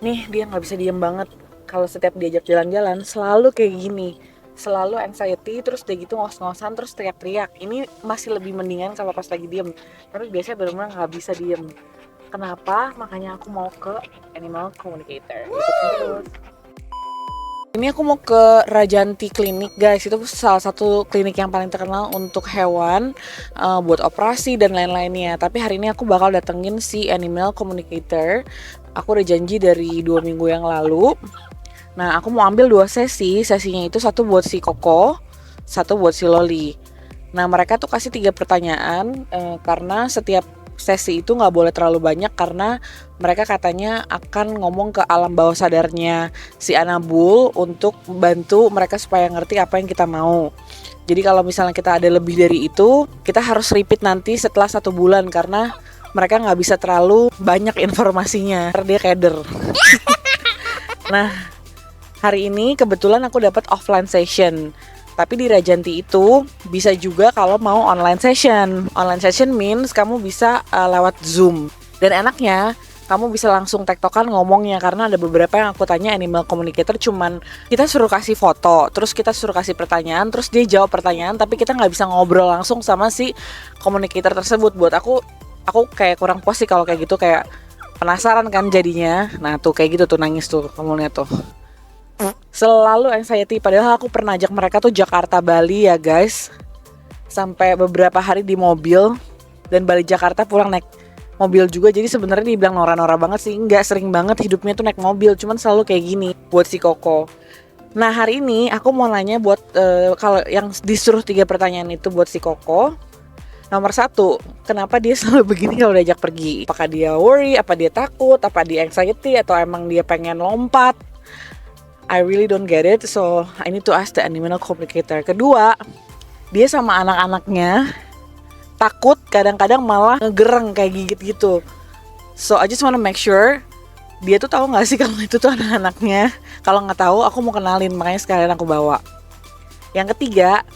Nih dia nggak bisa diem banget. Kalau setiap diajak jalan-jalan selalu kayak gini. Selalu anxiety, terus dia gitu ngos-ngosan, terus teriak-teriak. Ini masih lebih mendingan kalau pas lagi diem. Tapi biasanya benar-benar nggak bisa diem. Kenapa? Makanya aku mau ke animal communicator. Ikutin terus. Ini aku mau ke Rajanti Klinik guys, itu salah satu klinik yang paling terkenal untuk hewan, buat operasi dan lain-lainnya. Tapi hari ini aku bakal datengin si animal communicator. Aku udah janji dari 2 minggu yang lalu. Nah aku mau ambil 2 sesi, sesinya itu satu buat si Koko, satu buat si Loli. Nah mereka tuh kasih 3 pertanyaan, karena setiap sesi itu nggak boleh terlalu banyak karena mereka katanya akan ngomong ke alam bawah sadarnya si Anabul untuk bantu mereka supaya ngerti apa yang kita mau. Jadi kalau misalnya kita ada lebih dari itu, kita harus repeat nanti setelah 1 bulan karena mereka nggak bisa terlalu banyak informasinya karena dia keder. Nah hari ini kebetulan aku dapat offline session. Tapi di Rajanti itu bisa juga kalau mau online session. Online session means kamu bisa lewat Zoom. Dan enaknya kamu bisa langsung tektokan ngomongnya karena ada beberapa yang aku tanya animal communicator cuman kita suruh kasih foto, terus kita suruh kasih pertanyaan, terus dia jawab pertanyaan tapi kita nggak bisa ngobrol langsung sama si communicator tersebut. Buat aku kayak kurang puas sih kalau kayak gitu, kayak penasaran kan jadinya. Nah tuh kayak gitu tuh nangis tuh kamu lihat tuh. Selalu anxiety, padahal aku pernah ajak mereka tuh Jakarta Bali ya guys, sampai beberapa hari di mobil dan Bali Jakarta pulang naik mobil juga. Jadi sebenarnya dibilang Nora-Nora banget sih, nggak, sering banget hidupnya tuh naik mobil, cuman selalu kayak gini buat si Koko. Nah hari ini aku mau nanya buat kalau yang disuruh 3 pertanyaan itu buat si Koko. Nomor 1, kenapa dia selalu begini kalau diajak pergi? Apakah dia worry, apa dia takut, apa dia anxiety, atau emang dia pengen lompat? I really don't get it, so I need to ask the animal communicator. Kedua, dia sama anak-anaknya takut, kadang-kadang malah ngegereng kayak gigit gitu. So I just wanna make sure dia tuh tahu nggak sih kalau itu tuh anak-anaknya. Kalau nggak tahu, aku mau kenalin, makanya sekalian aku bawa. Yang ketiga,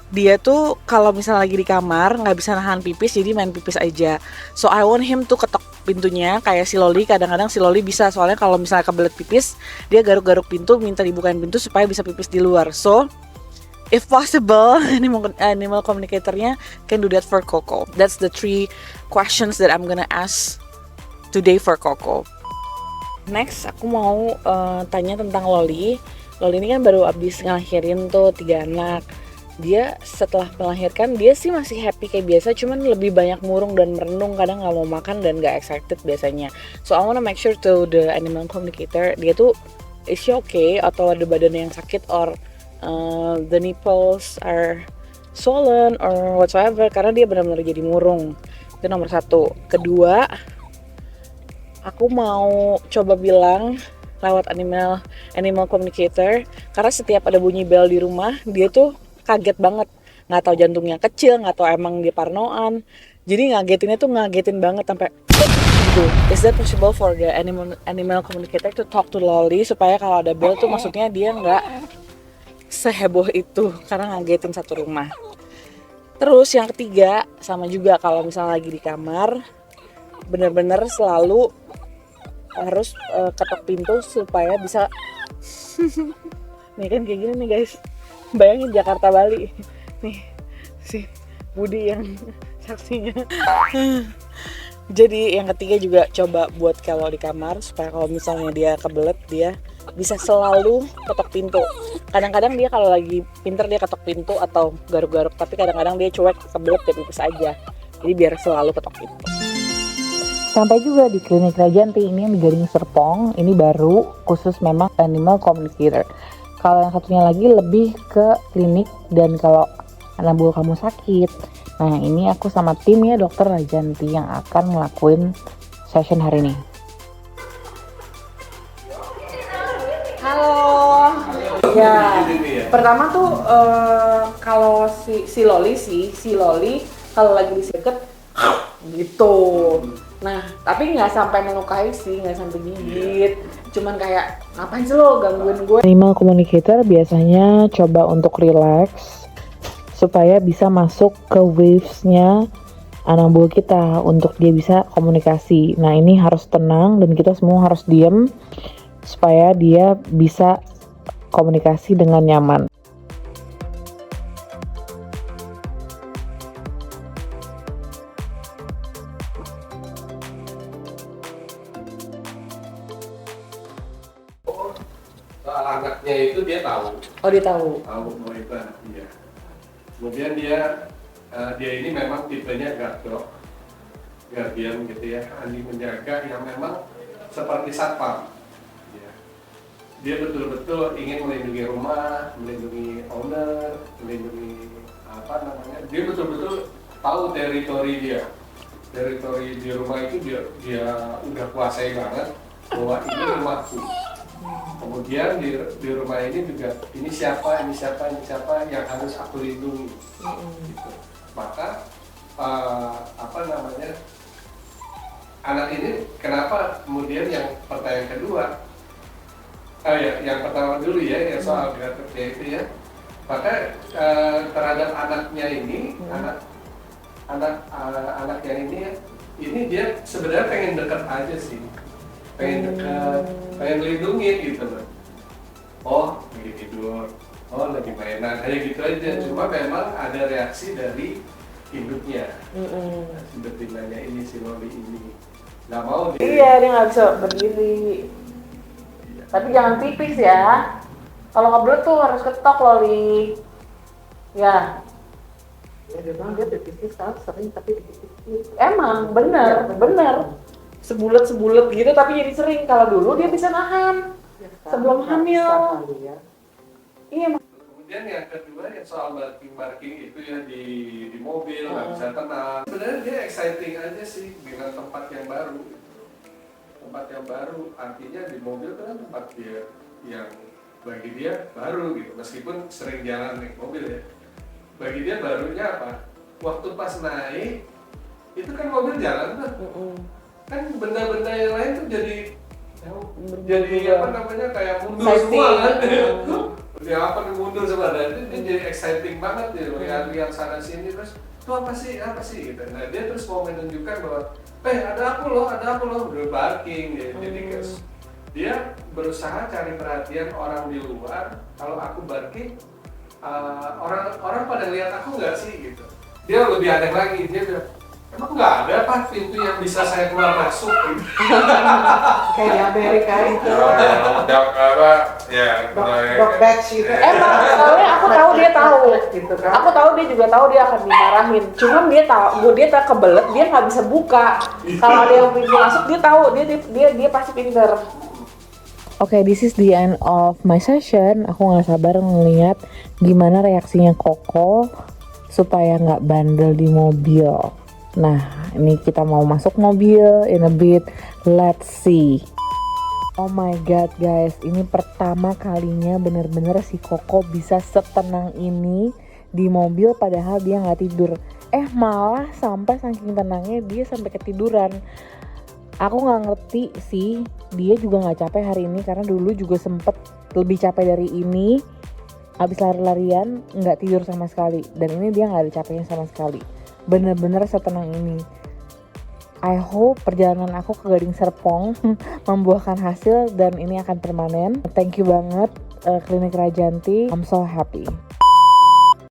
dia tuh kalau misalnya lagi di kamar nggak bisa nahan pipis, jadi main pipis aja. So I want him to ketok pintunya kayak si Loli. Kadang-kadang si Loli bisa, soalnya kalau misalnya kebelet pipis dia garuk-garuk pintu minta dibukain pintu supaya bisa pipis di luar. So if possible animal communicatornya can do that for Coco. That's the 3 questions that I'm gonna ask today for Coco. Next aku mau tanya tentang Loli. Loli ini kan baru abis ngelahirin tuh 3 anak. Dia setelah melahirkan dia sih masih happy kayak biasa, cuman lebih banyak murung dan merenung, kadang nggak mau makan dan nggak excited biasanya. So I wanna make sure to the animal communicator, dia tuh is she okay, atau ada badan yang sakit, or the nipples are swollen or whatsoever, karena dia benar-benar jadi murung. Itu nomor 1. Kedua, aku mau coba bilang lewat animal communicator, karena setiap ada bunyi bel di rumah dia tuh kaget banget, nggak tahu jantungnya kecil, nggak tahu emang dia parnoan, jadi ngagetinnya tuh ngagetin banget sampai gitu. Is that possible for the animal communicator to talk to Loli supaya kalau ada bel tuh maksudnya dia nggak seheboh itu karena ngagetin satu rumah. Terus yang ketiga sama juga, kalau misalnya lagi di kamar bener-bener selalu harus ketok pintu supaya bisa nih kan kayak gini nih guys. Bayangin Jakarta Bali nih si Budi yang saksinya. Jadi yang ketiga juga coba buat kalau di kamar supaya kalau misalnya dia kebelet dia bisa selalu ketok pintu. Kadang-kadang dia kalau lagi pinter dia ketok pintu atau garuk-garuk, tapi kadang-kadang dia cuek, kebelet dia pipis aja. Jadi biar selalu ketok pintu. Sampai juga di klinik Rajanti ini yang di Gading Serpong, ini baru khusus memang animal communicator. Kalau yang satunya lagi lebih ke klinik dan kalau Anabul kamu sakit. Nah ini aku sama timnya dokter Rajanti yang akan ngelakuin session hari ini. Halo. Ya, pertama tuh kalau si Loli kalau lagi diseket gitu. Nah, tapi nggak sampai melukai sih, nggak sampai gigit. Cuman kayak ngapain sih lo gangguin gue. Animal communicator biasanya coba untuk relax supaya bisa masuk ke wavesnya anak buah kita untuk dia bisa komunikasi. Nah ini harus tenang dan kita semua harus diem supaya dia bisa komunikasi dengan nyaman. Soal anaknya itu dia tahu. Oh dia tahu. Tahu bahwa itu anak dia. Kemudian dia ini memang tipenya guardian gitu ya, ahli menjaga yang memang seperti satpam. Ya. Dia betul-betul ingin melindungi rumah, melindungi owner, melindungi dia betul-betul tahu teritori dia. Teritori di rumah itu dia udah kuasai banget bahwa ini rumahku. Kemudian di rumah ini juga ini siapa yang harus aku lindungi. Gitu. Maka anak ini kenapa kemudian yang pertanyaan kedua, yang pertama dulu ya, yang soal geraknya itu ya, maka terhadap anaknya ini, anaknya ini dia sebenarnya pengen dekat aja sih. Pengen dekat, pengen lindungin gitu loh. Oh, lagi tidur, oh lagi mainan, kayak gitu aja. Cuma memang ada reaksi dari induknya. Si betinanya ini, si Loli ini nggak mau dia. Iya, dia nggak bisa berdiri. Iya. Tapi jangan tipis ya. Kalau ngebelut tuh harus ketok Loli. Ya. Ya dia bilang dia tipis sering tapi tipis. Emang bener. Sebulet gitu tapi jadi sering. Kalau dulu dia bisa nahan ya, sebelum hamil. Ya. Iya. Kemudian yang kedua yang soal barking itu ya di mobil nggak bisa tenang. Sebenarnya dia exciting aja sih dengan tempat yang baru. Tempat yang baru artinya di mobil kan tempat dia yang bagi dia baru gitu. Meskipun sering jalan naik mobil ya. Bagi dia barunya apa? Waktu pas naik itu kan mobil jalan tuh. Kan benda-benda yang lain tuh jadi kayak mundur semua kan. Dia mundur semua dan dia jadi exciting banget ya lihat sana sini terus itu apa sih gitu. Nah dia terus mau menunjukkan bahwa ada aku loh udah barking ya. Jadi dia berusaha cari perhatian orang di luar. Kalau aku barking orang pada lihat aku nggak sih gitu. Dia lebih aneh lagi, dia bilang emang nggak ada pintu yang bisa saya keluar masuk gitu. Kayak di Amerika itu. Dog badge gitu. Soalnya aku tahu dia tahu. Gitu kan. Aku tahu dia juga tahu dia akan dimarahin. Cuman dia tak kebelet, dia nggak bisa buka. Kalau ada yang pintu masuk dia tahu, dia pasti pinter. Oke, this is the end of my session. Aku nggak sabar ngeliat gimana reaksinya Koko supaya nggak bandel di mobil. Nah, ini kita mau masuk mobil in a bit. Let's see. Oh my god guys, ini pertama kalinya bener-bener si Koko bisa setenang ini di mobil padahal dia nggak tidur. Malah sampai saking tenangnya dia sampai ketiduran. Aku nggak ngerti sih, dia juga nggak capek hari ini karena dulu juga sempet lebih capek dari ini. Abis lari-larian nggak tidur sama sekali dan ini dia nggak ada capeknya sama sekali. Bener-bener setenang ini. I hope perjalanan aku ke Gading Serpong membuahkan hasil dan ini akan permanen. Thank you banget Klinik Rajanti. I'm so happy.